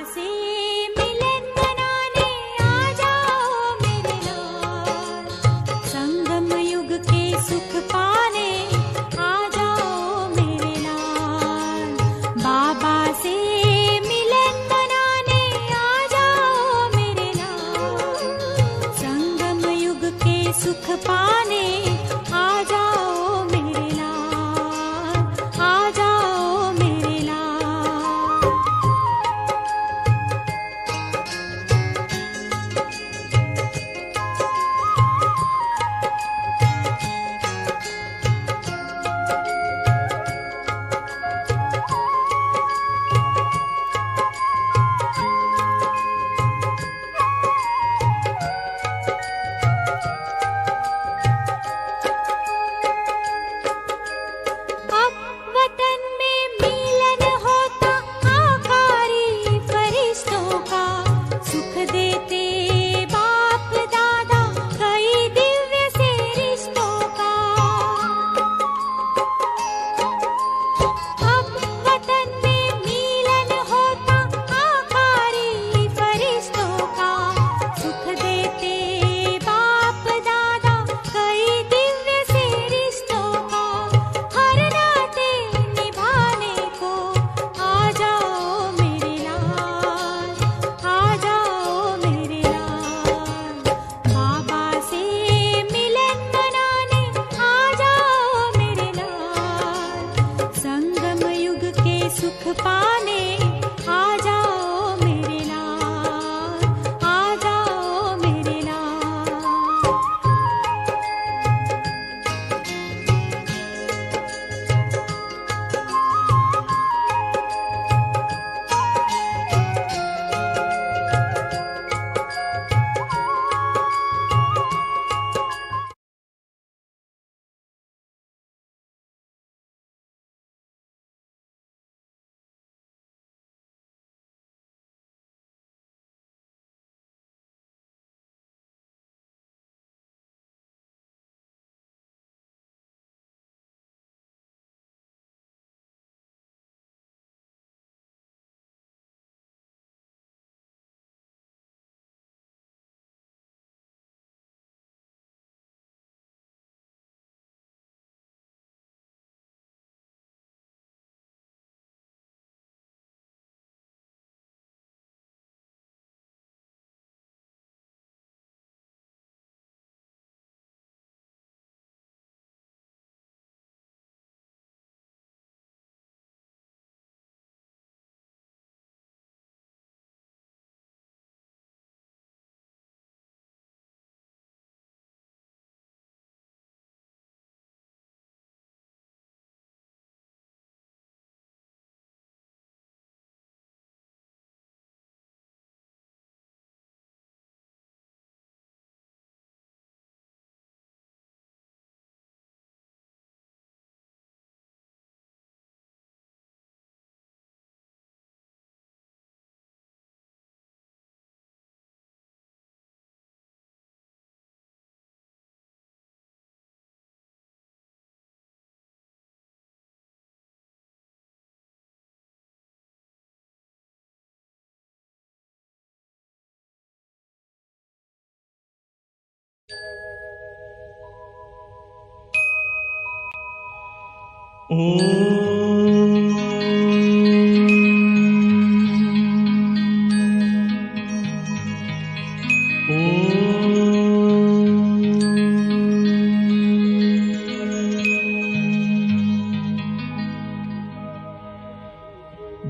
से मिलन मनाने आ जाओ मेरे लाल, संगम युग के सुख पाने आ जाओ मेरे लाल। बाबा से मिलन मनाने आ जाओ मेरे लाल, संगम युग के सुख पाने आ जाओ मेरे लाल, आ जाओ मेरे लाल। अब वतन में मिलन होता आकारी फरिश्तों का, सुख देते बाप दादा कई दिव्य से रिश्तों का। अब वतन में मिलन होता आकारी फरिश्तों का, सुख देते बाप दादा कई दिव्य से रिश्तों का। हर नाते निभाने को आ जाओ मेरे लाल, आ जाओ मेरे लाल। बाबा से मिलन मनाने आ जाओ मेरे लाल, संगम युग के सुख पाने आ जाओ मेरे लाल, आ जाओ मेरे लाल।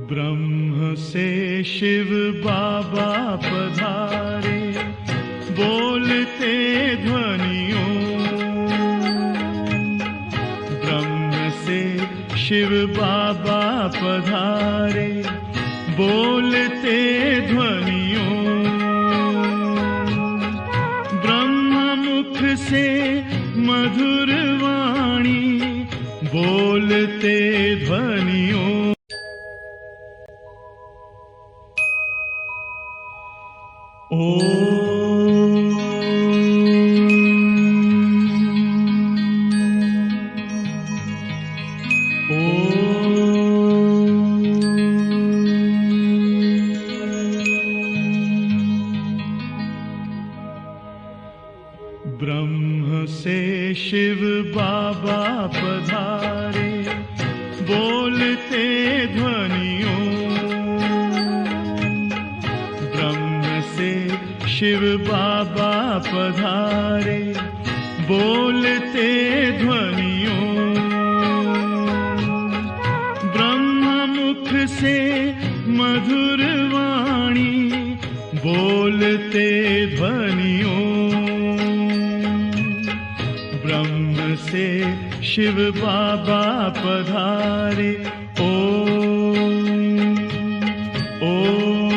ब्रह्म से शिव बाबा पधारे, बोलते ध्वनियों। ब्रह्म से शिव बाबा पधारे, बोलते ध्वनियों। ब्रह्म मुख से मधुर वाणी, बोलते ध्वनियों। ब्रह्म से शिव बाबा पधारे, बोलते ध्वनियों। ब्रह्म से शिव बाबा पधारे, बोलते ध्वनियों। ब्रह्म मुख से मधुर वाणी, बोलते ध्वनियों। ब्रह्म से शिव बाबा पधारे, ओम ओम।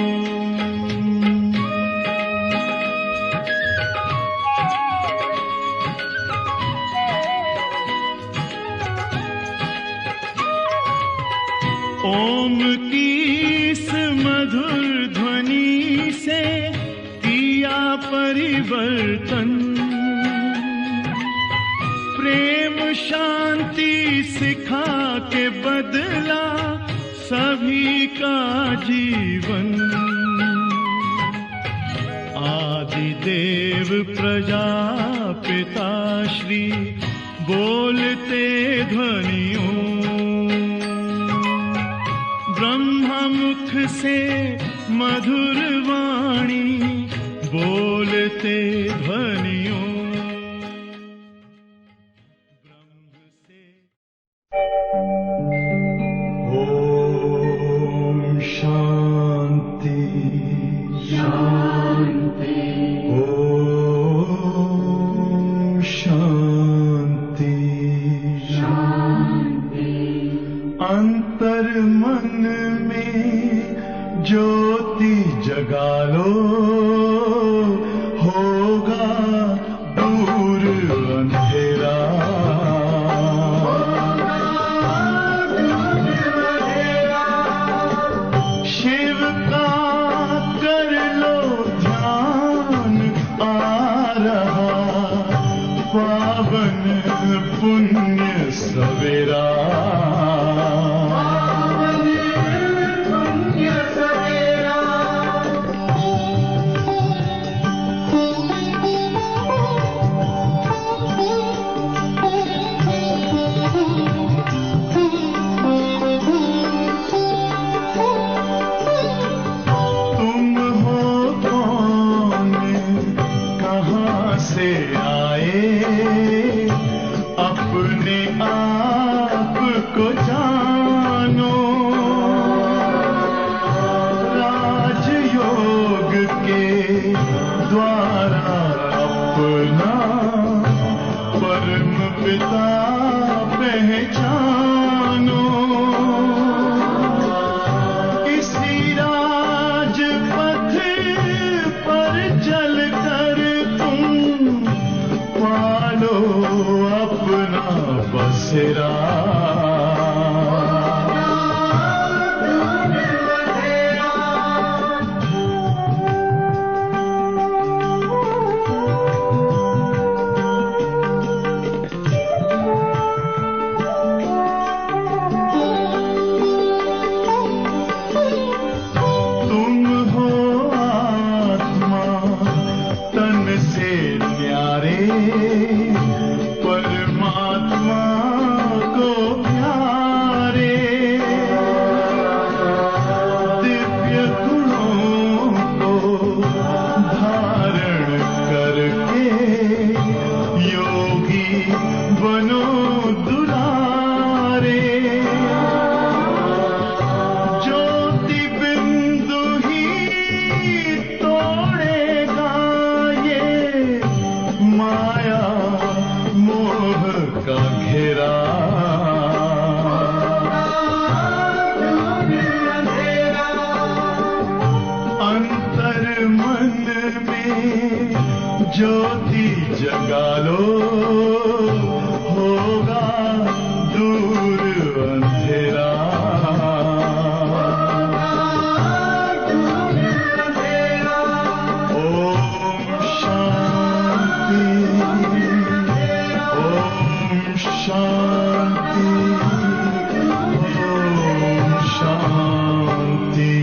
ओम की इस मधुर ध्वनि से किया परिवर्तन, प्रेम शांति सिखा के बदला सभी का जीवन। आदि देव प्रजापिता श्री बोलते ध्वनियों। ब्रह्मा मुख से मधुर वाणी, बोलते ध्वनियों। ब्रह्म से ओम शांति शांति, ओम शांति शांति। अंतर मन में ज्योति जगा लो, होगा दूर अंधेरा। शिव का कर लो ध्यान, आ रहा पावन पुण्य सवेरा। अपने आप को जानो, राजयोग के द्वारा अपना परम पिता पहचानो। इसी राजपथ पर चलकर तुम पालो अपना बसेरा। तुम हो आत्मा तन से न्यारे, परमात्मा को प्यारे। दिव्य गुणों को धारण करके योगी बनो दुलारे। ज्योति बिंदु ही तोड़ेगा ये माया मोह का घेरा। अंतर मन में ज्योति जगा लो, होगा दूर अंधेरा। ओम शांति, ओम शांति।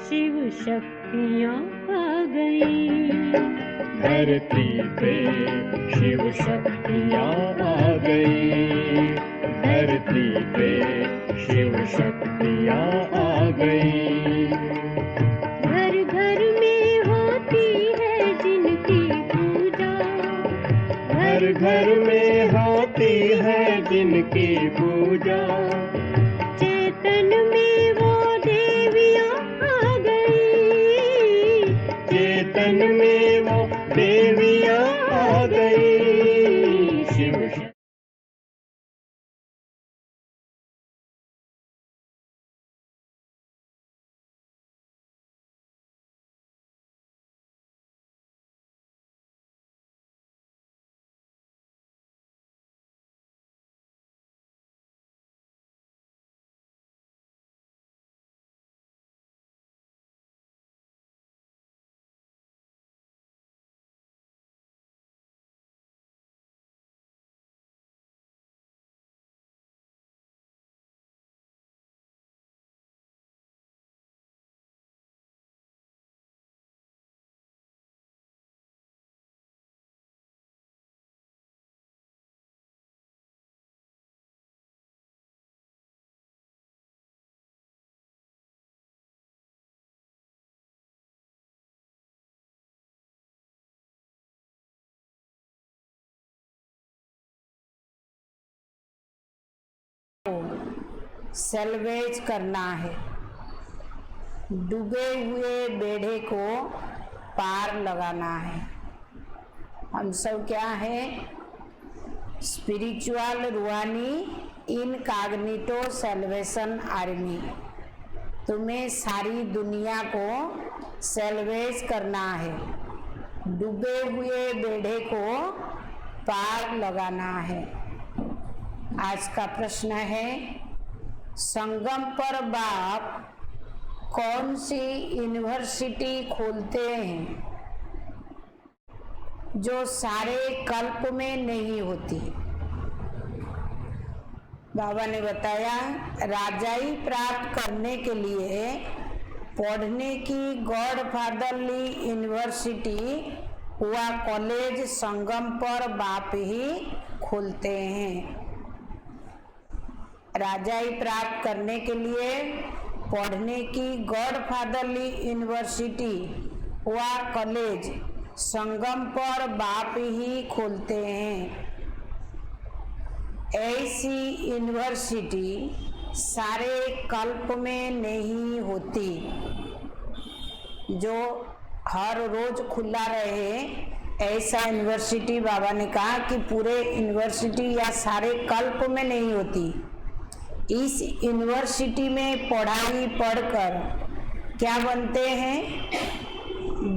शिव शक्तियाँ आ गई। धरती पे शिव शक्तियाँ आ गई। धरती पे शिव शक्तियाँ आ गई। घर घर में होती है जिनकी पूजा। घर घर में होती है जिनकी पूजा। चेतन में वो देवियाँ आ गई। चेतन में वो देवियाँ आ गई। शिव सैल्वेज करना है। डूबे हुए बेड़े को पार लगाना है। हम सब क्या है? स्पिरिचुअल रूहानी इनकॉग्निटो सैल्वेशन आर्मी। तुम्हें सारी दुनिया को सैल्वेज करना है। डूबे हुए बेड़े को पार लगाना है। आज का प्रश्न है, संगम पर बाप कौन सी यूनिवर्सिटी खोलते हैं जो सारे कल्प में नहीं होती? बाबा ने बताया, राजाई प्राप्त करने के लिए पढ़ने की गॉड फादरली यूनिवर्सिटी हुआ कॉलेज संगम पर बाप ही खोलते हैं। राजाई प्राप्त करने के लिए पढ़ने की गॉड फादरली यूनिवर्सिटी हुआ कॉलेज संगम पर बाप ही खोलते हैं। ऐसी यूनिवर्सिटी सारे कल्प में नहीं होती जो हर रोज खुला रहे। ऐसा यूनिवर्सिटी बाबा ने कहा कि पूरे यूनिवर्सिटी या सारे कल्प में नहीं होती। इस यूनिवर्सिटी में पढ़ाई पढ़कर क्या बनते हैं?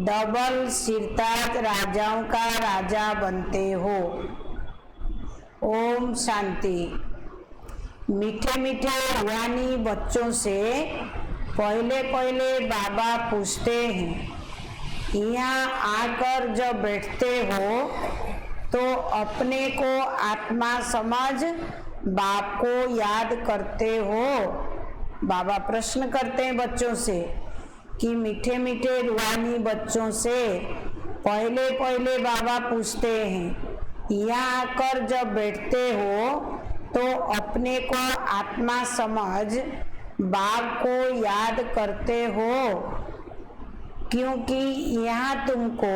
डबल सिरताज राजाओं का राजा बनते हो। ओम शांति। मीठे मीठे रूहानी बच्चों से पहले पहले बाबा पूछते हैं, यहाँ आकर जब बैठते हो तो अपने को आत्मा समझ बाप को याद करते हो? बाबा प्रश्न करते हैं बच्चों से कि मीठे मीठे रूहानी बच्चों से पहले पहले बाबा पूछते हैं, यहाँ आकर जब बैठते हो तो अपने को आत्मा समझ बाप को याद करते हो? क्योंकि यहाँ तुमको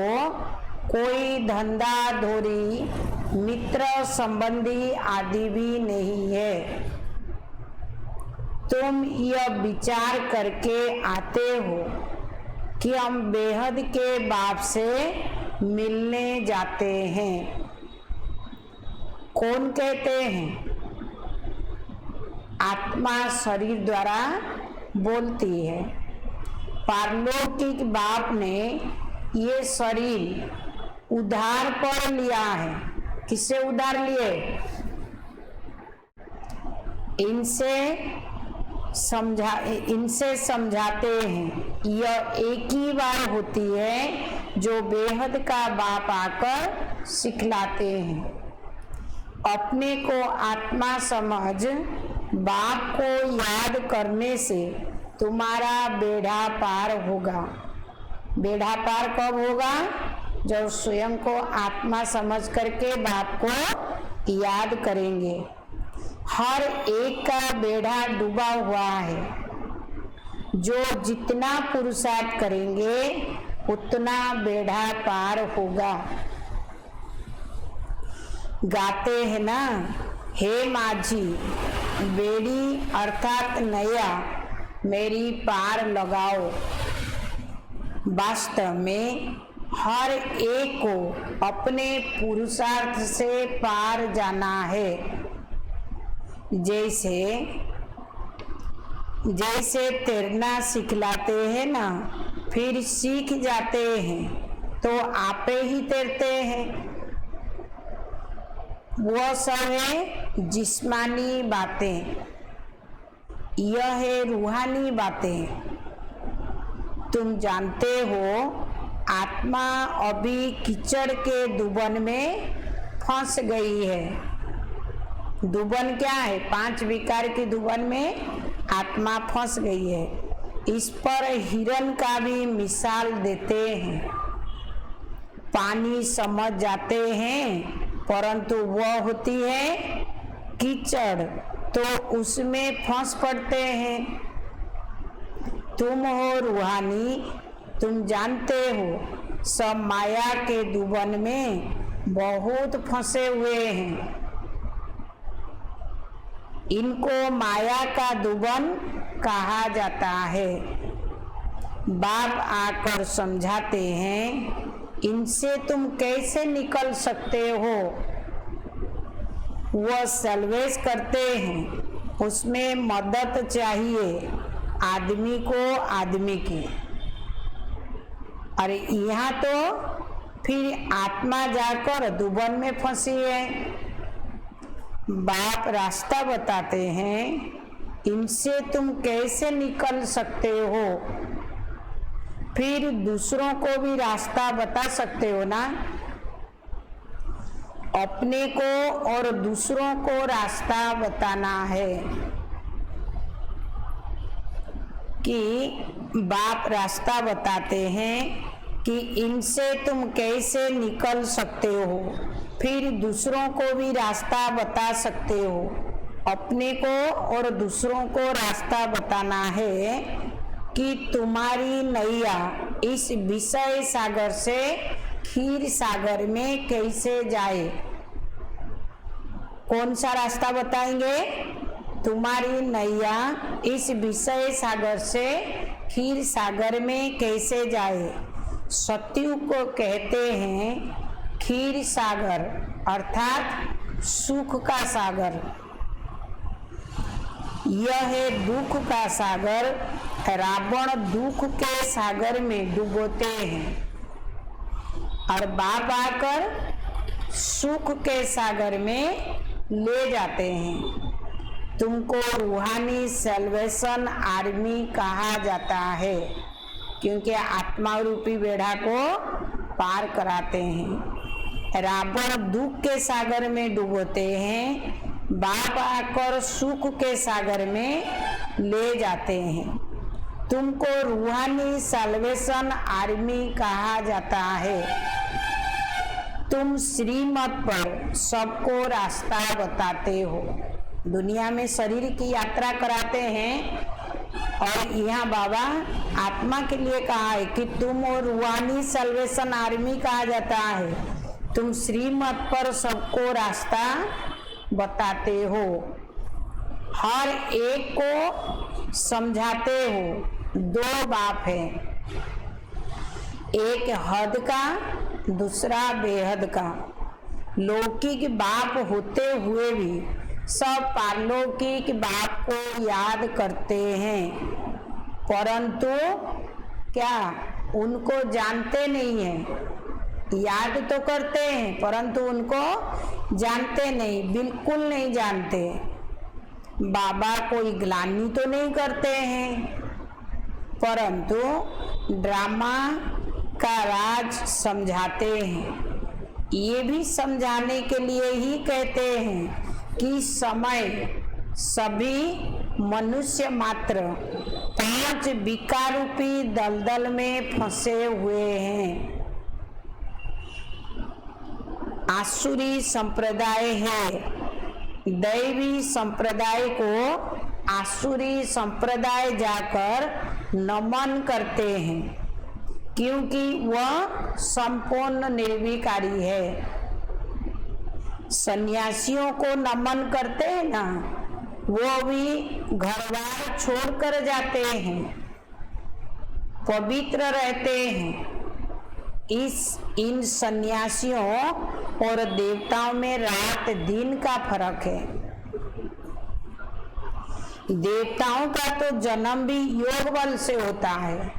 कोई धंधा धोरी मित्र संबंधी आदि भी नहीं है। तुम यह विचार करके आते हो कि हम बेहद के बाप से मिलने जाते हैं। कौन कहते हैं? आत्मा शरीर द्वारा बोलती है। पारलौकिक बाप ने ये शरीर उधार पर लिया है। किससे उधार लिए? इनसे समझाते हैं। यह एक ही बार होती है जो बेहद का बाप आकर सिखलाते हैं। अपने को आत्मा समझ बाप को याद करने से तुम्हारा बेड़ा पार होगा। बेड़ा पार कब होगा? जब स्वयं को आत्मा समझ करके बाप को याद करेंगे। हर एक का बेड़ा डूबा हुआ है। जो जितना पुरुषार्थ करेंगे उतना बेड़ा पार होगा। गाते हैं ना, हे माझी बेड़ी अर्थात नैया मेरी पार लगाओ। वास्तव में हर एक को अपने पुरुषार्थ से पार जाना है। जैसे तैरना सिखलाते हैं ना, फिर सीख जाते हैं तो आपे ही तैरते हैं। वह सब है जिस्मानी बातें, यह है रूहानी बातें। तुम जानते हो आत्मा अभी कीचड़ के दुबन में फंस गई है। दुबन क्या है? 5 विकार की दुबन में आत्मा फंस गई है। इस पर हिरण का भी मिसाल देते हैं। पानी समझ जाते हैं परंतु वह होती है कीचड़, तो उसमें फंस पड़ते हैं। तुम हो रूहानी, तुम जानते हो सब माया के दुबन में बहुत फंसे हुए हैं। इनको माया का दुबन कहा जाता है। बाप आकर समझाते हैं इनसे तुम कैसे निकल सकते हो। वह सलवेश करते हैं, उसमें मदद चाहिए आदमी को आदमी की। अरे यहाँ तो फिर आत्मा जाकर दुबन में फंसी है। बाप रास्ता बताते हैं इनसे तुम कैसे निकल सकते हो। फिर दूसरों को भी रास्ता बता सकते हो ना। अपने को और दूसरों को रास्ता बताना है कि बाप रास्ता बताते हैं कि इनसे तुम कैसे निकल सकते हो। फिर दूसरों को भी रास्ता बता सकते हो। अपने को और दूसरों को रास्ता बताना है कि तुम्हारी नैया इस विषय सागर से क्षीर सागर में कैसे जाए। कौन सा रास्ता बताएंगे? तुम्हारी नैया इस विषय सागर से क्षीर सागर में कैसे जाए। सत्यु को कहते हैं क्षीर सागर अर्थात सुख का सागर। यह है दुख का सागर। रावण दुख के सागर में डूबोते हैं और बाप आकर सुख के सागर में ले जाते हैं। तुमको रूहानी सल्वेशन आर्मी कहा जाता है क्योंकि आत्मा रूपी बेड़ा को पार कराते हैं। रावण दुख के सागर में डूबोते हैं, बाप आकर सुख के सागर में ले जाते हैं। तुमको रूहानी सल्वेशन आर्मी कहा जाता है। तुम श्रीमत पर सबको रास्ता बताते हो। दुनिया में शरीर की यात्रा कराते हैं और यहाँ बाबा आत्मा के लिए कहा है कि तुम और रूहानी सल्वेशन आर्मी कहा जाता है। तुम श्रीमत पर सबको रास्ता बताते हो, हर एक को समझाते हो। 2 बाप हैं, एक हद का दूसरा बेहद का। लौकिक बाप होते हुए भी सब पारलौकिक बाप को याद करते हैं, परंतु क्या उनको जानते नहीं हैं। याद तो करते हैं परंतु उनको जानते नहीं, बिल्कुल नहीं जानते। बाबा कोई ग्लानि तो नहीं करते हैं परंतु ड्रामा का राज समझाते हैं। ये भी समझाने के लिए ही कहते हैं कि समय सभी मनुष्य मात्र 5 विकारूपी दलदल में फंसे हुए हैं। आसुरी संप्रदाय है, दैवी संप्रदाय को आसुरी संप्रदाय जाकर नमन करते हैं, क्योंकि वह संपूर्ण निर्विकारी है। सन्यासियों को नमन करते हैं ना, वो भी घर-बार छोड़कर जाते हैं, पवित्र रहते हैं। इन सन्यासियों और देवताओं में रात दिन का फर्क है। देवताओं का तो जन्म भी योग बल से होता है।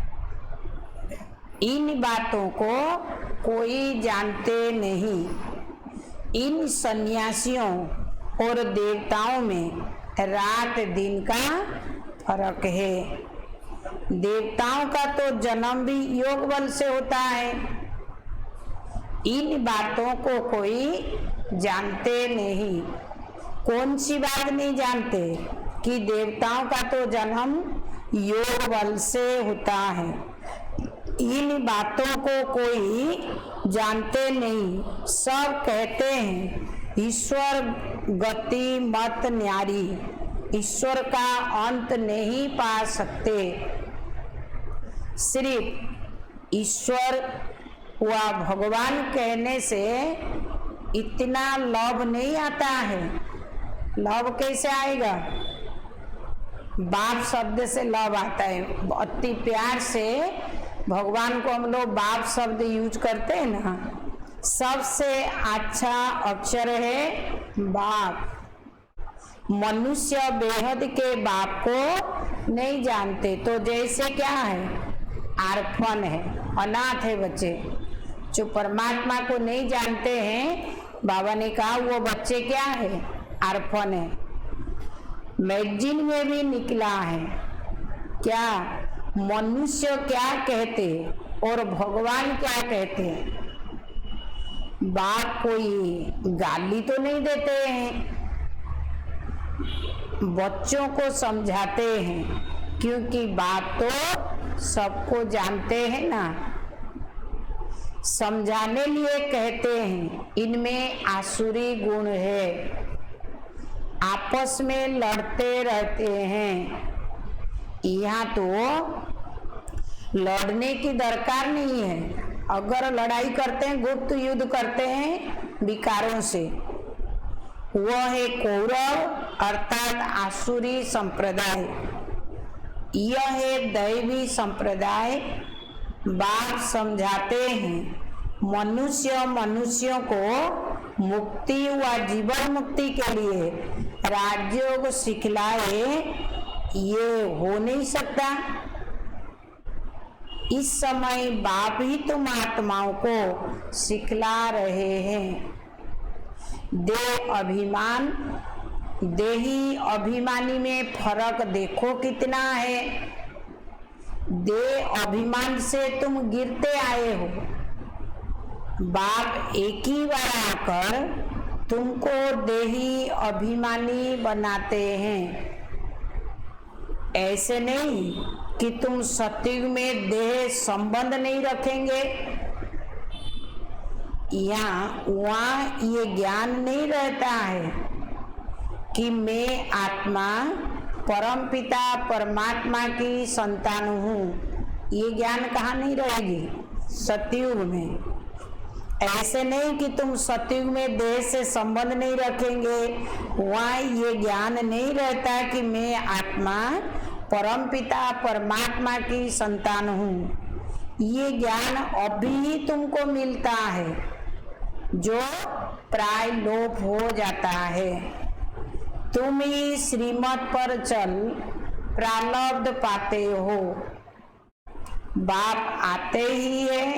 इन बातों को कोई जानते नहीं। इन सन्यासियों और देवताओं में रात दिन का फर्क है। देवताओं का तो जन्म भी योग बल से होता है। इन बातों को कोई जानते नहीं। कौन सी बात नहीं जानते? कि देवताओं का तो जन्म योग बल से होता है। इन बातों को कोई जानते नहीं। सब कहते हैं ईश्वर गति मत न्यारी, ईश्वर का अंत नहीं पा सकते। सिर्फ ईश्वर व भगवान कहने से इतना लोभ नहीं आता है। लोभ कैसे आएगा? बाप शब्द से लोभ आता है। अति प्यार से भगवान को हम लोग बाप शब्द यूज करते हैं ना। सबसे अच्छा अक्षर है बाप। मनुष्य बेहद के बाप को नहीं जानते, तो जैसे क्या है, आर्फन है, अनाथ है बच्चे जो परमात्मा को नहीं जानते हैं। बाबा ने कहा वो बच्चे क्या है, आर्फन है। मैगजीन में भी निकला है क्या, मनुष्य क्या कहते और भगवान क्या कहते। बाप कोई गाली तो नहीं देते हैं, बच्चों को समझाते हैं, क्योंकि बाप तो सबको जानते हैं ना। समझाने लिए कहते हैं। इनमें आसुरी गुण है, आपस में लड़ते रहते हैं। यहाँ तो लड़ने की दरकार नहीं है। अगर लड़ाई करते हैं, गुप्त युद्ध करते हैं विकारों से, वह है कौरव अर्थात आसुरी संप्रदाय। यह है दैवी संप्रदाय। बाप समझाते हैं मनुष्यों को मुक्ति व जीवन मुक्ति के लिए राजयोग सिखलाए, ये हो नहीं सकता। इस समय बाप ही तुम आत्माओं को सिखला रहे हैं। देही अभिमानी में फर्क देखो कितना है। देह अभिमान से तुम गिरते आए हो। बाप एक ही बार आकर तुमको देही अभिमानी बनाते हैं। ऐसे नहीं कि तुम सतयुग में देह संबंध नहीं रखेंगे। यहाँ वहाँ ये ज्ञान नहीं रहता है कि मैं आत्मा परमपिता परमात्मा की संतान हूँ। ये ज्ञान कहाँ नहीं रहेगी सतयुग में। ऐसे नहीं कि तुम सतयुग में देह से संबंध नहीं रखेंगे, वहाँ ये ज्ञान नहीं रहता कि मैं आत्मा परमपिता परमात्मा की संतान हूँ। ये ज्ञान अभी ही तुमको मिलता है, जो प्राय लोप हो जाता है। तुम ही श्रीमत पर चल प्रारब्ध पाते हो। बाप आते ही है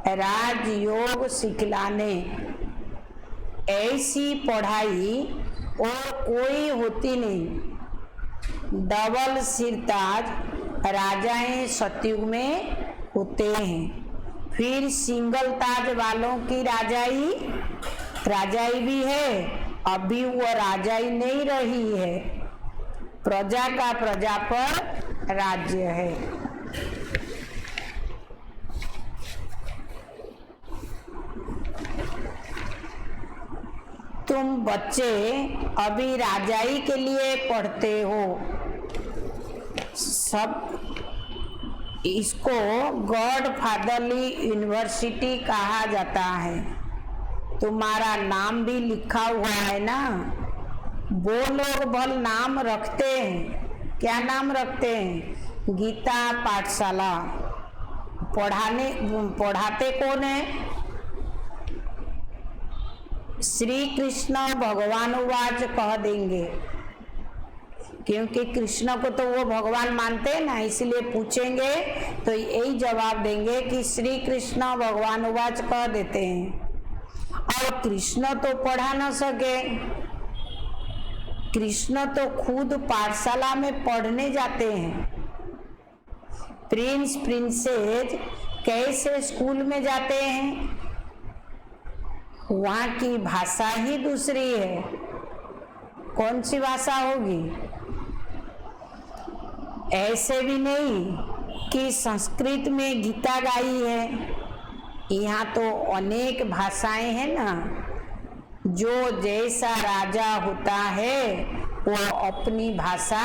राजयोग सिखलाने। ऐसी पढ़ाई और कोई होती नहीं। डबल सिरताज राजाएं सतयुग में होते हैं। फिर सिंगल ताज वालों की राजाई भी है। अभी वो राजाई नहीं रही है। प्रजा का प्रजा पर राज्य है। तुम बच्चे अभी राजाई के लिए पढ़ते हो, सब इसको गॉड फादरली यूनिवर्सिटी कहा जाता है। तुम्हारा नाम भी लिखा हुआ है ना। वो लोग भल नाम रखते हैं, क्या नाम रखते हैं? गीता पाठशाला। पढ़ाते कौन है? श्री कृष्ण भगवानुवाच कह देंगे, क्योंकि कृष्ण को तो वो भगवान मानते हैं ना, इसलिए पूछेंगे तो यही जवाब देंगे कि श्री कृष्ण भगवानुवाच कह देते हैं। और कृष्ण तो पढ़ा न सके, कृष्ण तो खुद पाठशाला में पढ़ने जाते हैं। प्रिंस प्रिंसेस कैसे स्कूल में जाते हैं? वहाँ की भाषा ही दूसरी है। कौन सी भाषा होगी? ऐसे भी नहीं कि संस्कृत में गीता गाई है। यहाँ तो अनेक भाषाएं हैं ना। जो जैसा राजा होता है वो अपनी भाषा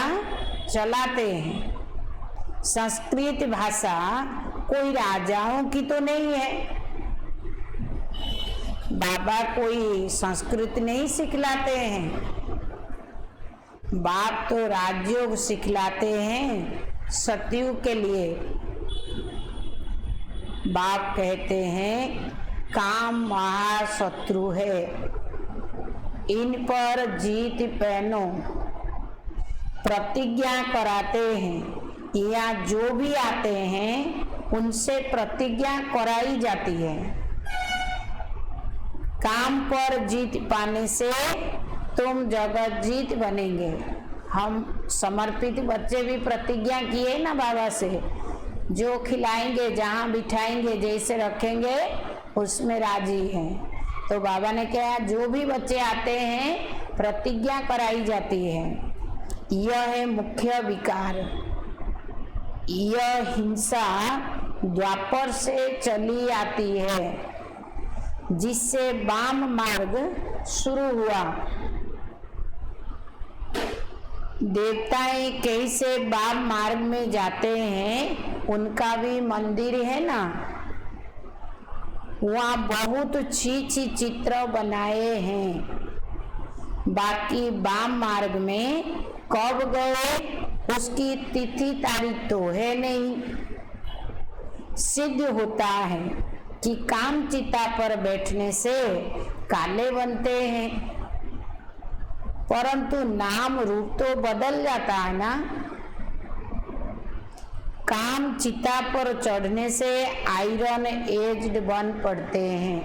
चलाते हैं। संस्कृत भाषा कोई राजाओं की तो नहीं है। बाबा कोई संस्कृत नहीं सिखलाते हैं। बाप तो राजयोग सिखलाते हैं सतयुग के लिए। बाप कहते हैं काम महाशत्रु है, इन पर जीत पहनो। प्रतिज्ञा कराते हैं, या जो भी आते हैं उनसे प्रतिज्ञा कराई जाती है। काम पर जीत पाने से तुम जगत जीत बनेंगे। हम समर्पित बच्चे भी प्रतिज्ञा किए ना बाबा से, जो खिलाएंगे, जहाँ बिठाएंगे, जैसे रखेंगे उसमें राजी हैं। तो बाबा ने कहा जो भी बच्चे आते हैं प्रतिज्ञा कराई जाती है। यह है मुख्य विकार। यह हिंसा द्वापर से चली आती है, जिससे वाम मार्ग शुरू हुआ। देवताएं कैसे वाम मार्ग में जाते हैं, उनका भी मंदिर है ना। वहाँ बहुत अच्छी चित्र बनाए हैं। बाकी वाम मार्ग में कब गए उसकी तिथि तारीख तो है नहीं। सिद्ध होता है कि काम चिता पर बैठने से काले बनते हैं, परंतु नाम रूप तो बदल जाता है ना। काम चिता पर चढ़ने से आयरन एज्ड बन पड़ते हैं।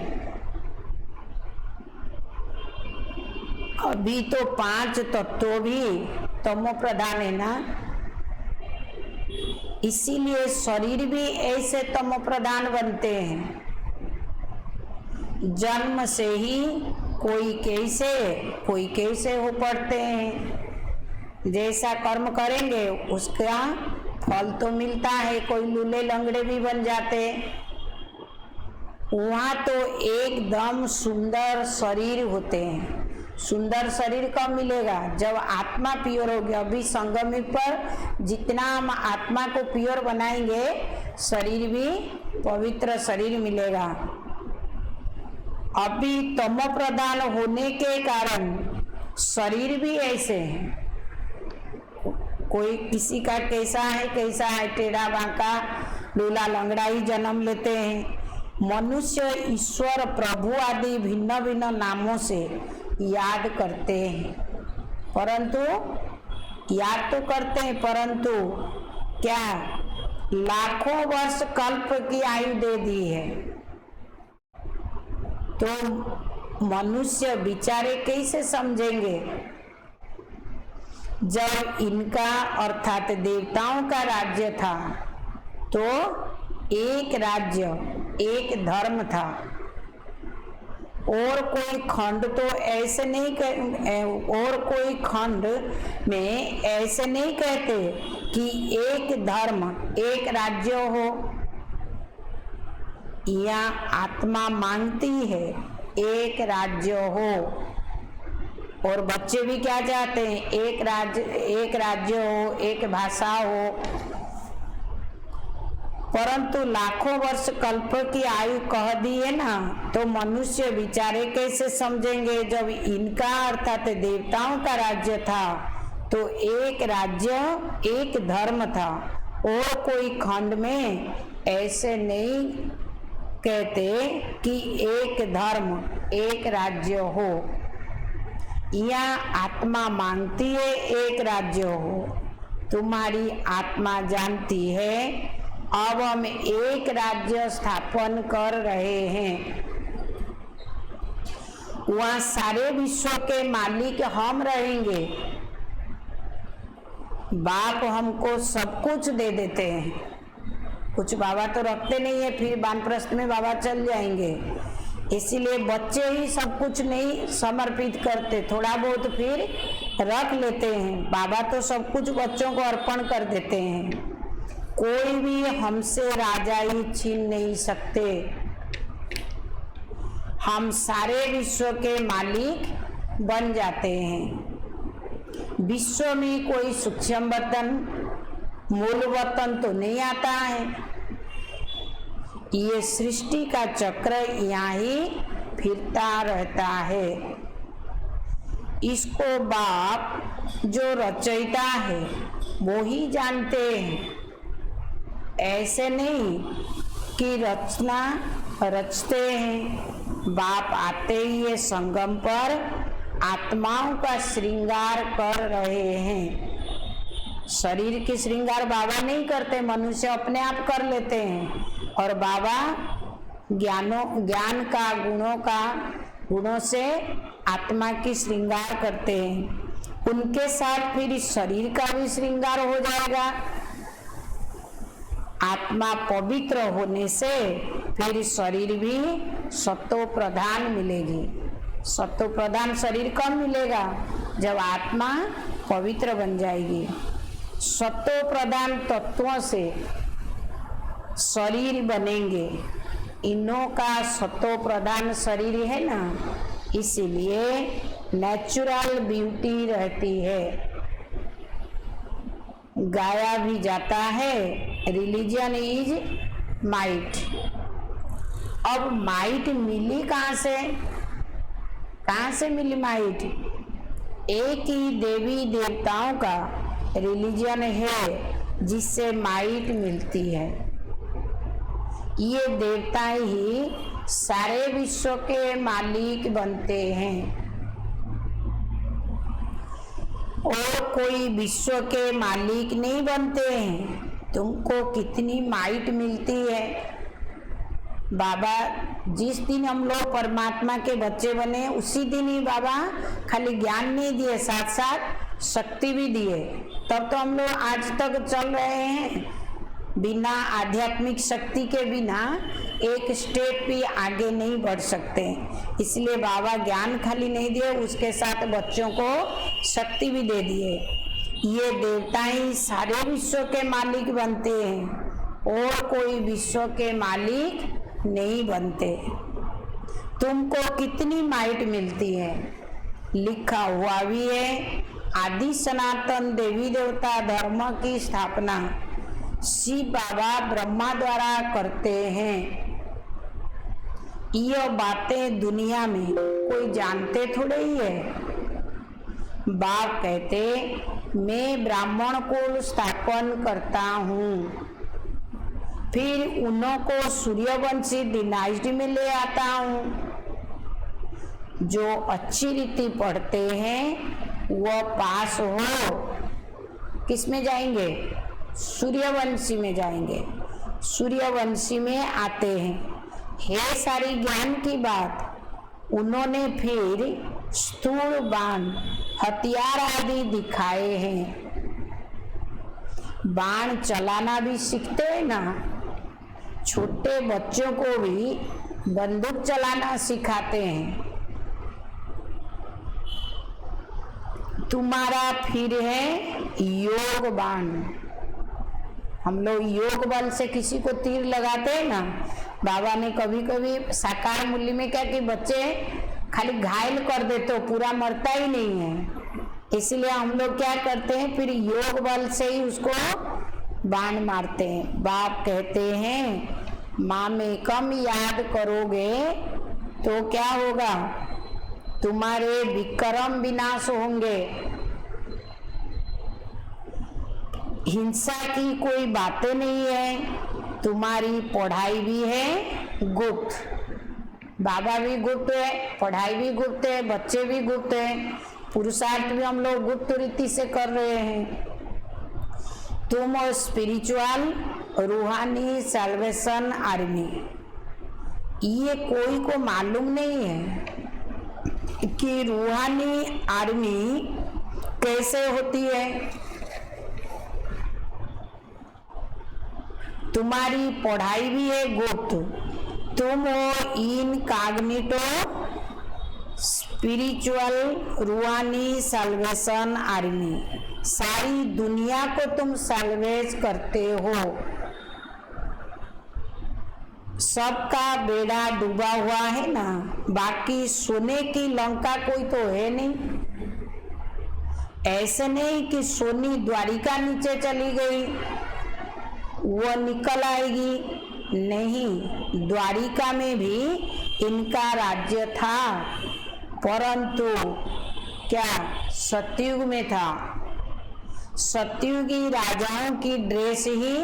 अभी तो 5 तत्व भी तमो प्रधान है ना, इसीलिए शरीर भी ऐसे तमो प्रधान बनते हैं। जन्म से ही कोई कैसे हो पड़ते हैं। जैसा कर्म करेंगे उसका फल तो मिलता है। कोई लूले लंगड़े भी बन जाते। वहाँ तो एकदम सुंदर शरीर होते हैं। सुंदर शरीर कब मिलेगा? जब आत्मा प्योर हो गया। अभी संगम पर जितना हम आत्मा को प्योर बनाएंगे, शरीर भी पवित्र शरीर मिलेगा। अभी तमो प्रधान होने के कारण शरीर भी ऐसे हैं। कोई किसी का कैसा है, टेढ़ा बांका लूला लंगड़ा ही जन्म लेते हैं। मनुष्य ईश्वर प्रभु आदि भिन्न भिन्न नामों से याद करते हैं, परंतु याद तो करते हैं, परंतु क्या लाखों वर्ष कल्प की आयु दे दी है। तो मनुष्य बेचारे कैसे समझेंगे? जब इनका अर्थात देवताओं का राज्य था तो एक राज्य एक धर्म था। और कोई खंड तो ऐसे नहीं और कोई खंड में ऐसे नहीं कहते कि एक धर्म एक राज्य हो। यह आत्मा मांगती है एक राज्य हो, और बच्चे भी क्या चाहते हैं, एक राज्य हो, एक भाषा हो। परंतु लाखों वर्ष कल्प की आयु कह दी है ना, तो मनुष्य बेचारे कैसे समझेंगे। जब इनका अर्थात देवताओं का राज्य था तो एक राज्य एक धर्म था, और कोई खंड में ऐसे नहीं कहते कि एक धर्म एक राज्य हो। यह आत्मा मांगती है एक राज्य हो। तुम्हारी आत्मा जानती है अब हम एक राज्य स्थापन कर रहे हैं, वहां सारे विश्व के मालिक हम रहेंगे। बाप हमको सब कुछ दे देते हैं, कुछ बाबा तो रखते नहीं है, फिर वानप्रस्थ में बाबा चल जाएंगे, इसीलिए बच्चे ही सब कुछ नहीं समर्पित करते, थोड़ा बहुत फिर रख लेते हैं। बाबा तो सब कुछ बच्चों को अर्पण कर देते हैं। कोई भी हमसे राजाई छीन नहीं सकते। हम सारे विश्व के मालिक बन जाते हैं। विश्व में कोई सूक्ष्म बर्तन मूल बर्तन तो नहीं आता है। ये सृष्टि का चक्र यहाँ ही फिरता रहता है। इसको बाप जो रचयिता है वो ही जानते हैं। ऐसे नहीं कि रचना रचते हैं। बाप आते ही ये संगम पर आत्माओं का श्रृंगार कर रहे हैं। शरीर की श्रृंगार बाबा नहीं करते, मनुष्य अपने आप कर लेते हैं। और बाबा ज्ञान का गुणों से आत्मा की श्रृंगार करते हैं। उनके साथ फिर शरीर का भी श्रृंगार हो जाएगा। आत्मा पवित्र होने से फिर शरीर भी सत्व प्रधान मिलेगी। सत्व प्रधान शरीर कब मिलेगा, जब आत्मा पवित्र बन जाएगी। सत्व प्रधान तत्वों से शरीर बनेंगे। इनों का सत्व प्रधान शरीर है ना, इसीलिए नेचुरल ब्यूटी रहती है। गाया भी जाता है रिलीजन इज माइट। अब माइट मिली कहाँ से मिली माइट? एक ही देवी देवताओं का रिलीजन है जिससे माइट मिलती है। ये देवता ही सारे विश्व के मालिक बनते हैं, और कोई विश्व के मालिक नहीं बनते हैं। तुमको कितनी माइट मिलती है। बाबा जिस दिन हम लोग परमात्मा के बच्चे बने उसी दिन ही बाबा खाली ज्ञान नहीं दिए, साथ साथ शक्ति भी दिए। तब तो हम लोग आज तक चल रहे हैं। बिना आध्यात्मिक शक्ति के बिना एक स्टेप भी आगे नहीं बढ़ सकते। इसलिए बाबा ज्ञान खाली नहीं दिए, उसके साथ बच्चों को शक्ति भी दे दिए। ये देवता ही सारे विश्व के मालिक बनते हैं, और कोई विश्व के मालिक नहीं बनते। तुमको कितनी माइट मिलती है, लिखा हुआ भी है। आदि सनातन देवी देवता धर्म की स्थापना शिव बाबा ब्रह्मा द्वारा करते हैं। ये बातें दुनिया में कोई जानते थोड़े ही है। बाप कहते मैं ब्राह्मण कुल स्थापन करता हूँ, फिर उन्हों को सूर्यवंशी डिनाइस्टी में ले आता हूँ। जो अच्छी रीति पढ़ते हैं वह पास हो किस में जाएंगे, सूर्यवंशी में जाएंगे। सूर्यवंशी में आते हैं। है सारी ज्ञान की बात। उन्होंने फिर स्थूल बाण हथियार आदि दिखाए हैं। बाण चलाना भी सीखते हैं ना। छोटे बच्चों को भी बंदूक चलाना सिखाते हैं। तुम्हारा फिर है योग बाण। हम लोग योग बल से किसी को तीर लगाते हैं ना। बाबा ने कभी कभी साकार मूल्य में क्या कि बच्चे खाली घायल कर देते हो, पूरा मरता ही नहीं है। इसलिए हम लोग क्या करते हैं, फिर योग बल से ही उसको बाण मारते हैं। बाप कहते हैं मामेकम याद करोगे तो क्या होगा, तुम्हारे विक्रम विनाश होंगे। हिंसा की कोई बातें नहीं है, तुम्हारी पढ़ाई भी है गुप्त। बाबा भी गुप्त है, पढ़ाई भी गुप्त है, बच्चे भी गुप्त हैं, पुरुषार्थ भी हम लोग गुप्त रीति से कर रहे हैं। तुम और स्पिरिचुअल रूहानी सैल्वेशन आर्मी, ये कोई को मालूम नहीं है कि रूहानी आर्मी कैसे होती है। तुम्हारी पढ़ाई भी है गुप्त। तुम हो इनकॉग्निटो स्पिरिचुअल रूहानी सैल्वेशन आर्मी, सारी दुनिया को तुम सैल्वेज करते हो। सबका बेड़ा डूबा हुआ है ना, बाकी सोने की लंका कोई तो है नहीं। ऐसे नहीं कि सोनी द्वारिका नीचे चली गई वो निकल आएगी, नहीं, द्वारिका में भी इनका राज्य था, परंतु क्या सतयुग में था। सतयुगी राजाओं की ड्रेस ही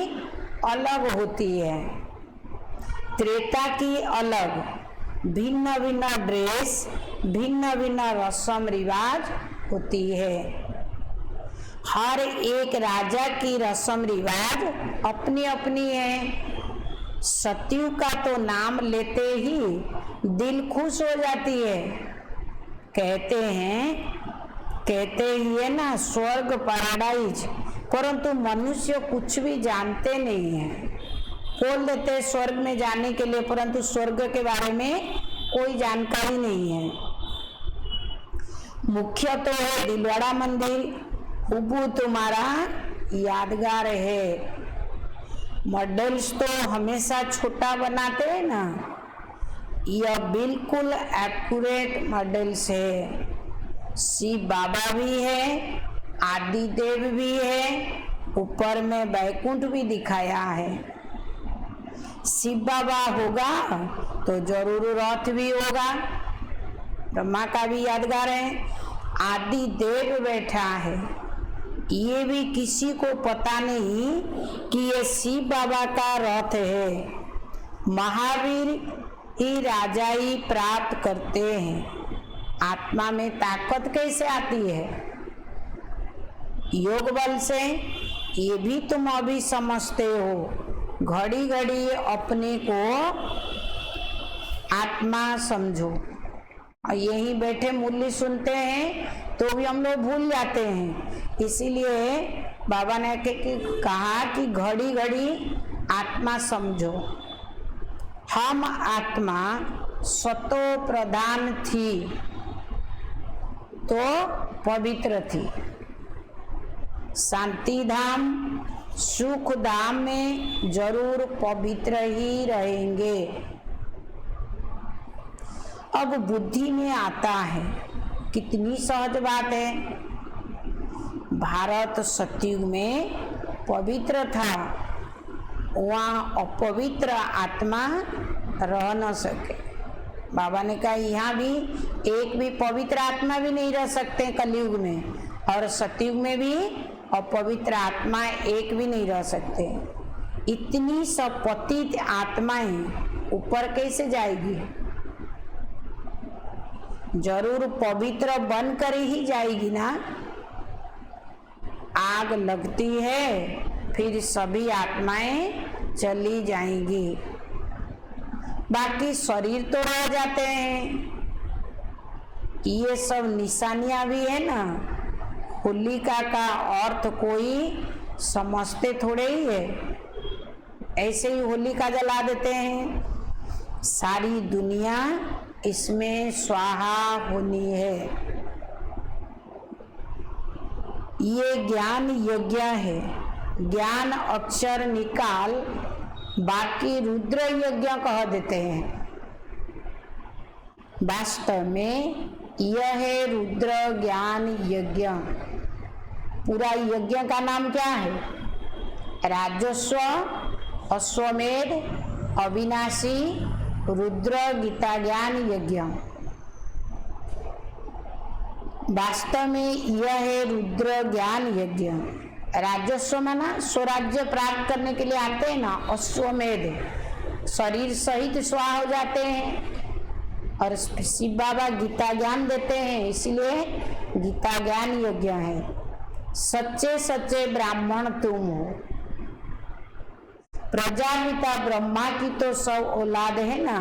अलग होती है, त्रेता की अलग, भिन्न भिन्न ड्रेस, भिन्न भिन्न रस्म रिवाज होती है। हर एक राजा की रस्म रिवाज अपनी अपनी है। सतयुग का तो नाम लेते ही दिल खुश हो जाती है। कहते ही है ना स्वर्ग पैराडाइज, परंतु मनुष्य कुछ भी जानते नहीं है। बोल देते हैं स्वर्ग में जाने के लिए, परंतु स्वर्ग के बारे में कोई जानकारी नहीं है। मुख्य तो है दिलवाड़ा मंदिर, उबू तुम्हारा यादगार है। मॉडल्स तो हमेशा छोटा बनाते हैं ना, यह बिल्कुल एक्यूरेट मॉडल्स है। शिव बाबा भी है, आदि देव भी है, ऊपर में वैकुंठ भी दिखाया है। शिव बाबा होगा तो जरूर रथ भी होगा, ब्रह्मा का भी यादगार है। आदि देव बैठा है, ये भी किसी को पता नहीं कि ये शिव बाबा का रथ है। महावीर ही राजाई प्राप्त करते हैं। आत्मा में ताकत कैसे आती है? योग बल से। ये भी तुम अभी समझते हो। घड़ी घड़ी अपने को आत्मा समझो। और यहीं बैठे मूल्य सुनते हैं तो भी हम लोग भूल जाते हैं। इसीलिए बाबा ने कहा कि घड़ी घड़ी आत्मा समझो। हम आत्मा सतो प्रधान थी तो पवित्र थी। शांति धाम सुख धाम में जरूर पवित्र ही रहेंगे। अब बुद्धि में आता है, कितनी सहज बात है। भारत सतयुग में पवित्र था, वहाँ अपवित्र आत्मा रह न सके। बाबा ने कहा यहाँ भी एक भी पवित्र आत्मा भी नहीं रह सकते कलयुग में, और सतयुग में भी अपवित्र आत्मा एक भी नहीं रह सकते। इतनी सब पतित आत्माएं ऊपर कैसे जाएगी? जरूर पवित्र बनकर ही जाएगी ना। आग लगती है फिर सभी आत्माएं चली जाएंगी, बाकी शरीर तो रह जाते हैं। ये सब निशानियां भी है ना। होलिका का अर्थ कोई समझते थोड़े ही है, ऐसे ही होलिका जला देते हैं। सारी दुनिया इसमें स्वाहा होनी है। ये ज्ञान यज्ञ है। ज्ञान अक्षर निकाल, बाकी रुद्र यज्ञ कह देते हैं। वास्तव में यह है रुद्र ज्ञान यज्ञ। पूरा यज्ञ का नाम क्या है? राजस्व, अश्वमेध, अविनाशी, रुद्र गीता ज्ञान यज्ञ। वास्तव में यह है रुद्र ज्ञान यज्ञ। राजस्व माना स्वराज्य प्राप्त करने के लिए आते हैं ना, अश्वमेध शरीर सहित स्वाहा हो जाते हैं। और शिव बाबा गीता ज्ञान देते हैं, इसलिए गीता ज्ञान यज्ञ है। सच्चे सच्चे ब्राह्मण तुम हो। प्रजापिता ब्रह्मा की तो सब औलाद है ना।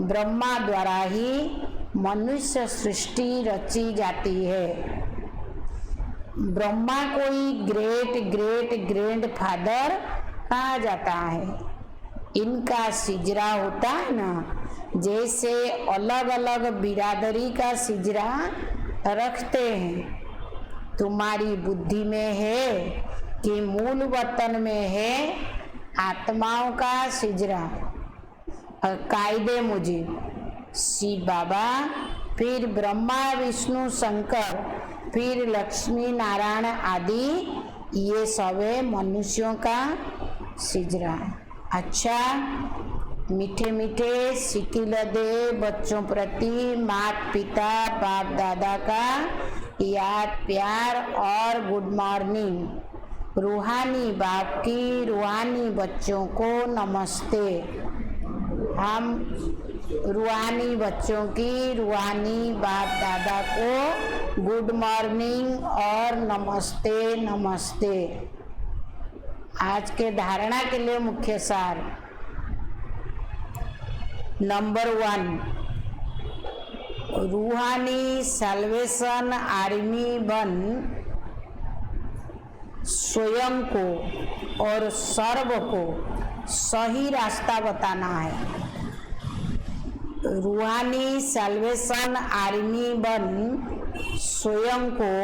ब्रह्मा द्वारा ही मनुष्य सृष्टि रची जाती है। ब्रह्मा कोई ग्रेट ग्रेट ग्रैंड फादर कहा जाता है। इनका सिजरा होता है ना, जैसे अलग अलग बिरादरी का सिजरा रखते हैं। तुम्हारी बुद्धि में है कि मूल वतन में है आत्माओं का सिजरा। कायदे मुझे शिव बाबा, फिर ब्रह्मा विष्णु शंकर, फिर लक्ष्मी नारायण आदि, ये सब मनुष्यों का सिजरा। अच्छा, मीठे मीठे सिकिल दे बच्चों प्रति माता पिता बाप दादा का याद प्यार और गुड मॉर्निंग। रूहानी बाप की रूहानी बच्चों को नमस्ते। हम रूहानी बच्चों की रूहानी बाप दादा को गुड मॉर्निंग और नमस्ते नमस्ते। आज के धारणा के लिए मुख्य सार। नंबर 1, रूहानी सैल्वेशन आर्मी बन स्वयं को और सर्व को सही रास्ता बताना है। रूहानी सैल्वेशन आर्मी बन स्वयं को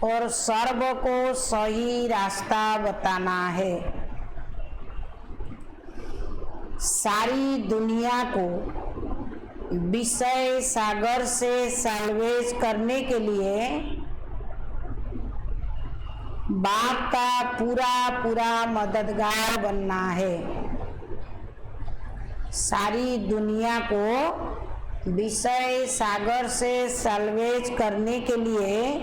और सर्व को सही रास्ता बताना है। सारी दुनिया को विषय सागर से सैल्वेज करने के लिए बाप का पूरा पूरा मददगार बनना है। सारी दुनिया को विषय सागर से सैल्वेज करने के लिए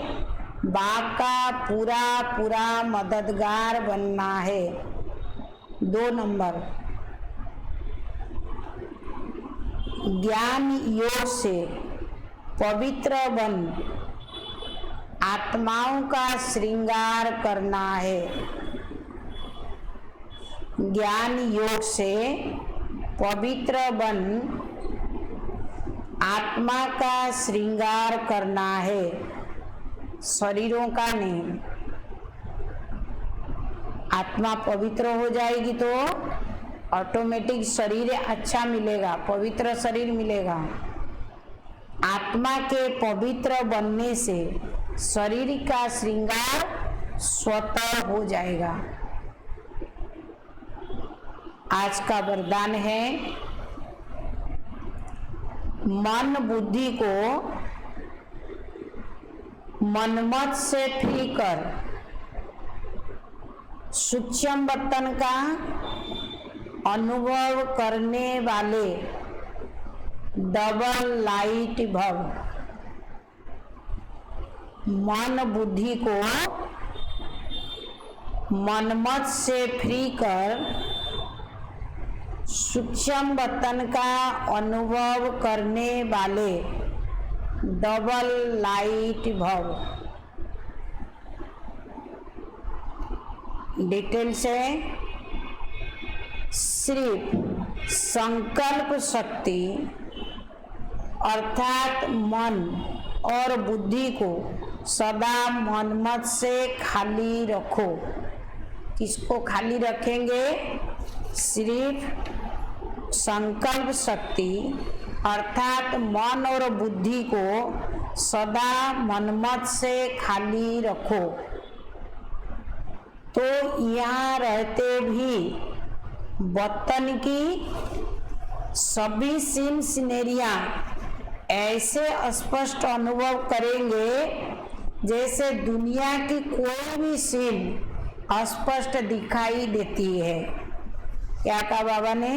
बाप का पूरा पूरा मददगार बनना है। 2 नंबर, ज्ञान योग से पवित्र बन आत्माओं का श्रृंगार करना है। ज्ञान योग से पवित्र बन आत्मा का श्रृंगार करना है, शरीरों का नहीं। आत्मा पवित्र हो जाएगी तो ऑटोमेटिक शरीर अच्छा मिलेगा, पवित्र शरीर मिलेगा। आत्मा के पवित्र बनने से शरीर का श्रृंगार स्वतः हो जाएगा। आज का वरदान है, मन बुद्धि को मनमत से फ्री कर सूक्ष्म वतन का अनुभव करने वाले डबल लाइट भव। मन बुद्धि को मनमत से फ्री कर सूक्ष्म वतन का अनुभव करने वाले डबल लाइट भव। डिटेल से सिर्फ संकल्प शक्ति अर्थात मन और बुद्धि को सदा मनमत से खाली रखो। किसको खाली रखेंगे? सिर्फ संकल्प शक्ति अर्थात मन और बुद्धि को सदा मनमत से खाली रखो। तो यहाँ रहते भी वतन की सभी सीन सिनेरियां ऐसे स्पष्ट अनुभव करेंगे जैसे दुनिया की कोई भी सीन स्पष्ट दिखाई देती है। क्या कहा बाबा ने?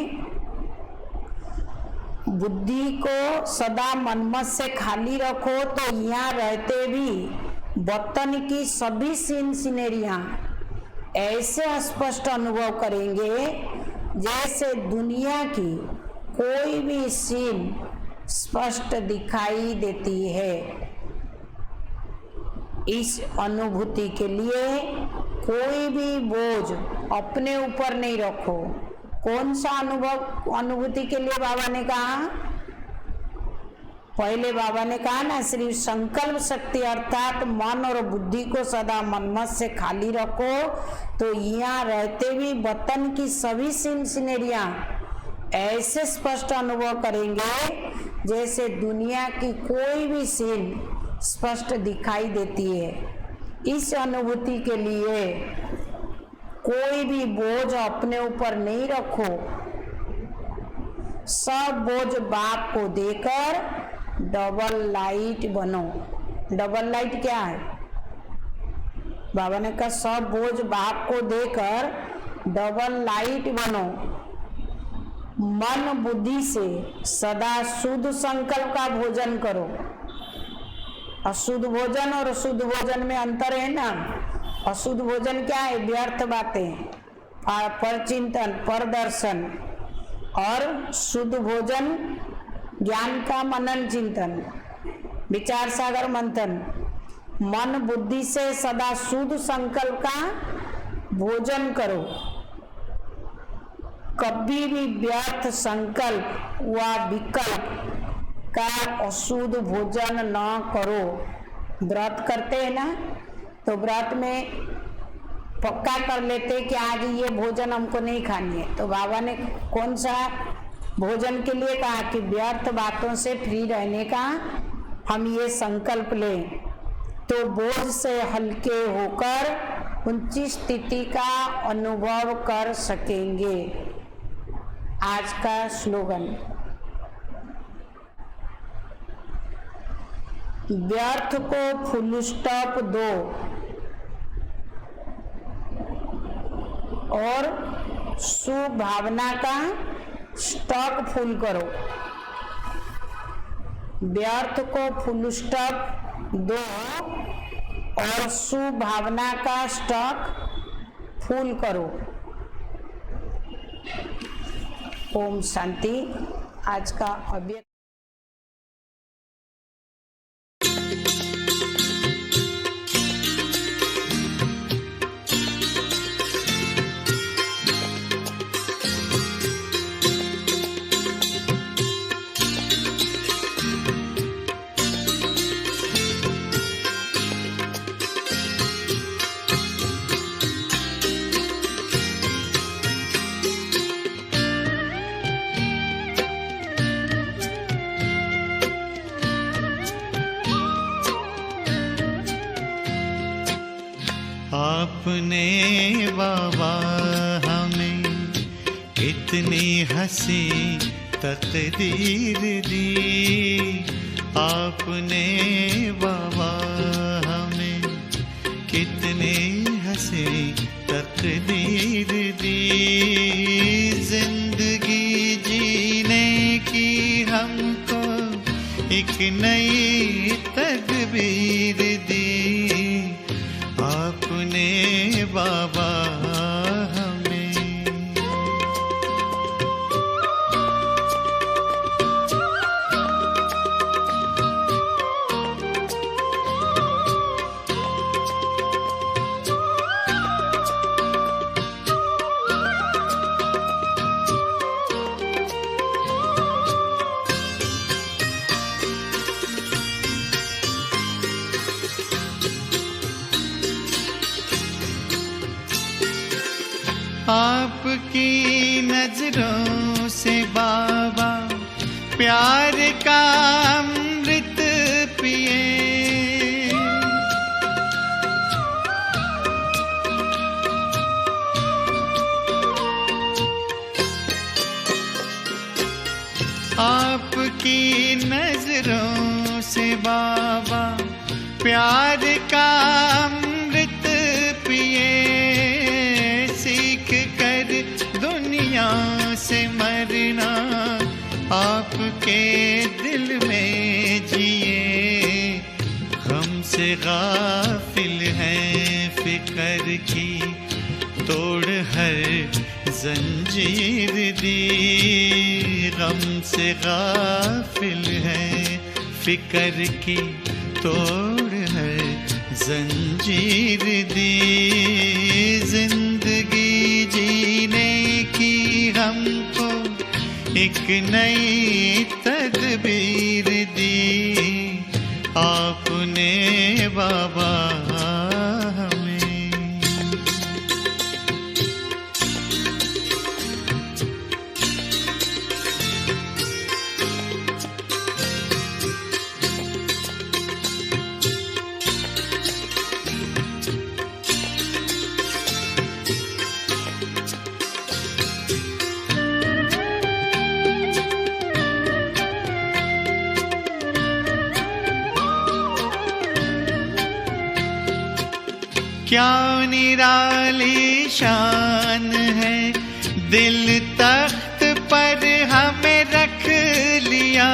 बुद्धि को सदा मनमत से खाली रखो तो यहाँ रहते भी वतन की सभी सीन सिनेरियां ऐसे स्पष्ट अनुभव करेंगे जैसे दुनिया की कोई भी सीन स्पष्ट दिखाई देती है। इस अनुभूति के लिए कोई भी बोझ अपने ऊपर नहीं रखो। कौन सा अनुभूति के लिए बाबा ने कहा? पहले बाबा ने कहा ना, सिर्फ संकल्प शक्ति अर्थात मन और बुद्धि को सदा मनमत से खाली रखो तो यहाँ रहते भी वतन की सभी सीन सिनेरियां ऐसे स्पष्ट अनुभव करेंगे जैसे दुनिया की कोई भी सीन स्पष्ट दिखाई देती है। इस अनुभूति के लिए कोई भी बोझ अपने ऊपर नहीं रखो। सब बोझ बाप को देकर डबल लाइट बनो। डबल लाइट क्या है? बाबा ने कहा सब बोझ बाप को देकर डबल लाइट बनो। मन बुद्धि से सदा शुद्ध संकल्प का भोजन करो। अशुद्ध भोजन और शुद्ध भोजन में अंतर है ना। अशुद्ध भोजन क्या है? व्यर्थ बातें, परचिंतन, परदर्शन। और शुद्ध भोजन ज्ञान का मनन चिंतन, विचार सागर मंथन। मन बुद्धि से सदा शुद्ध संकल्प का भोजन करो। कभी भी व्यर्थ संकल्प व विकल्प का अशुद्ध भोजन न करो। व्रत करते हैं ना, तो व्रत में पक्का कर लेते कि आज ये भोजन हमको नहीं खानी है। तो बाबा ने कौन सा भोजन के लिए कहा कि व्यर्थ बातों से फ्री रहने का हम ये संकल्प लें तो बोझ से हल्के होकर ऊंची स्थिति का अनुभव कर सकेंगे। आज का स्लोगन, व्यर्थ को फुल स्टॉप दो और शुभ भावना का स्टॉक फुल करो। व्यर्थ को फुल स्टॉप दो और शुभ भावना का स्टॉक फुल करो। ओम शांति। आज का अव्यक्त आपने बाबा हमें कितनी हंसी तकदीर दी। आपने बाबा हमें कितनी हंसी तकदीर दी। जिंदगी जीने की हमको एक नई तकदीर दी। आपने बाबा हमें आपकी नजरों से आपकी नजरों से बाबा प्यार का अमृत पिए, सीख कर दुनिया से मरना आपके दिल में जिए। हमसे गाफिल हैं फिक्र की तोड़ हर जंजीर दी, गम से गाफिल हैं फिक्र की तोड़ हर जंजीर दी। जिंदगी जीने की हमको एक नई तदबीर दी, आपने बाबा क्या निराली शान है, दिल तख्त पर हमें रख लिया।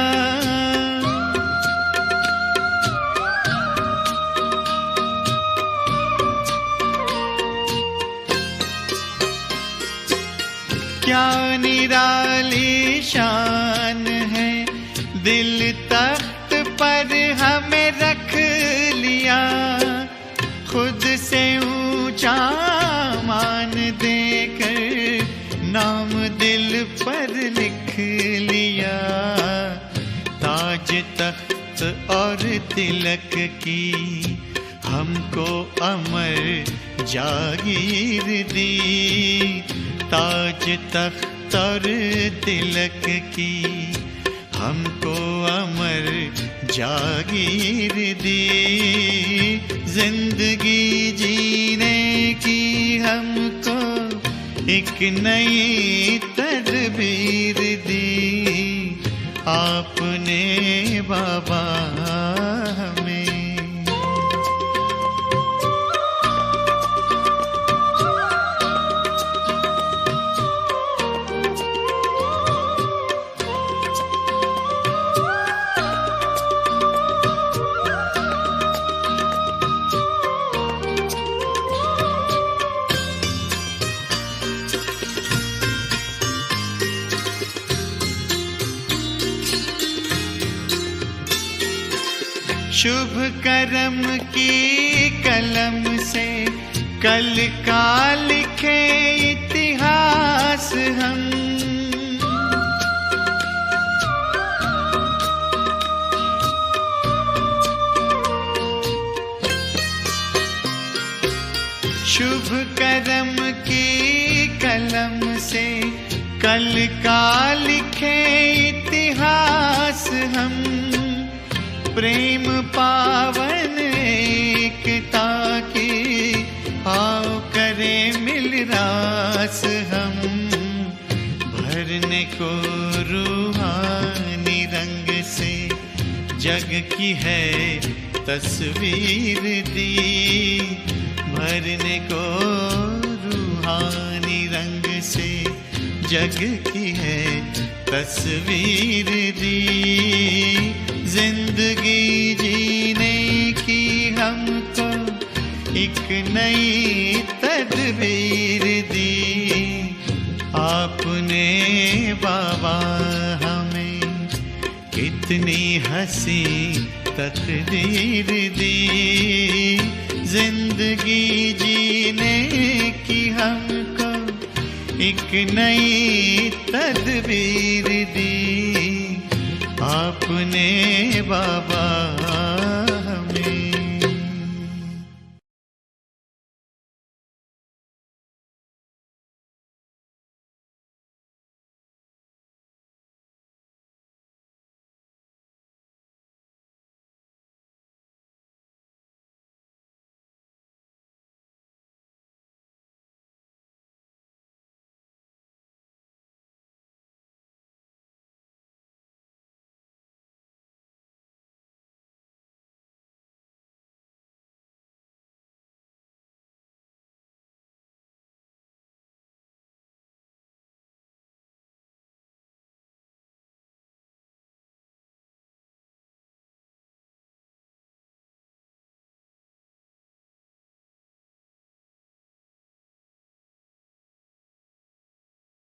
क्या निराली शान है, दिल तख्त पर हमें रख लिया। खुद से ऊंचा मान देकर नाम दिल पर लिख लिया। ताज तख्त और तिलक की हमको अमर जागीर दी, ताज तख्त और तिलक की हमको अमर जागीर दी। जिंदगी जीने की हमको एक नई तदबीर दी, आपने बाबा हमें। शुभ कर्म की कलम से कल का लिखे इतिहास हम। शुभ कर्म की कलम से कल का लिखे इतिहास हम। प्रेम पावन एकता की आओ करे मिल रास हम। भरने को रूहानी रंग से जग की है तस्वीर दी, भरने को रूहानी रंग से जग की है तस्वीर दी। जिंदगी जीने की हमको एक नई तदबीर दी, आपने बाबा हमें कितनी हंसी तकदीर दी। जिंदगी जीने की हमको एक नई तदबीर दी, आपने बाबा